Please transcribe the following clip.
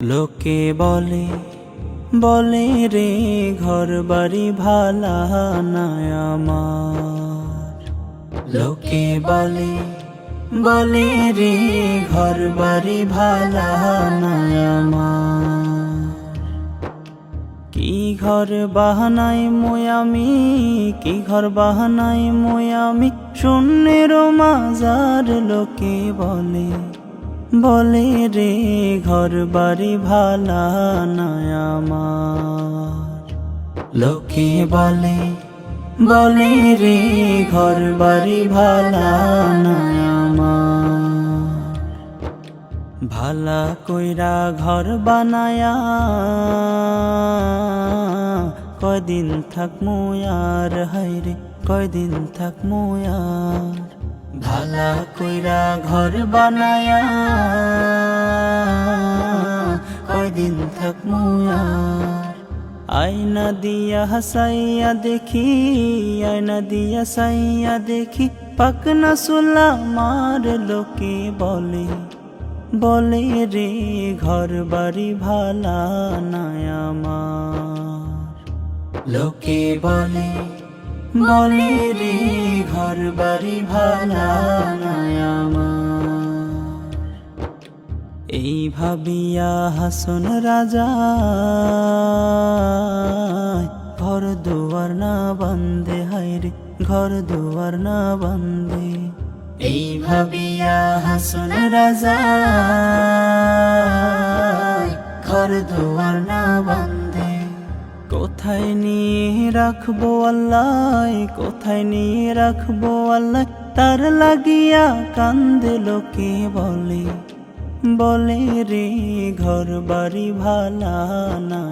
লোকে বলে বলে রে ঘর বাড়ি ভালা না আমার। লোকে বলে বলে রে ঘর বাড়ি ভালা না আমার। কি ঘর বাহানাই মই আমি, কি ঘর বাহানাই মই আমি, শূন্যের মাজার। লোকে বলে বলে রে ঘর বাড়ি ভালা না আমার। লোকে বলে বলে রে ঘর বাড়ি ভালা না আমার। ভালা কইরা ঘর বানায়া কয়দিন থাকমু আর, হায়রে কয়দিন থাকমু আর। ভালা কইরা ঘর বানায়া কয়দিন থাকমু আর। আয়না দিয়া হাসাইয়া দেখি, আয়না দিয়া সাইয়া দেখি, পাকনা সুলা মার। লোকে বলে বলে রে ঘর বাড়ি ভালা না আমার। লোকে বলে বলে রে ঘর বাড়ি ভালা না আমার। এই ভাবিয়া হাসন রাজা ঘর দুয়ার না বান্ধে, হায়রে ঘর দুয়ার না বান্ধে। এই ভাবিয়া হাসন রাজা ঘর দুয়ার না বান্ধে। কোথায় নিয়ে রাখবো আল্লাহ, কোথায় নিয়ে রাখবো আল্লাহ, তার লাগিয়া কান্দে। লোকে বলে বলে রে ঘর বাড়ি ভালা না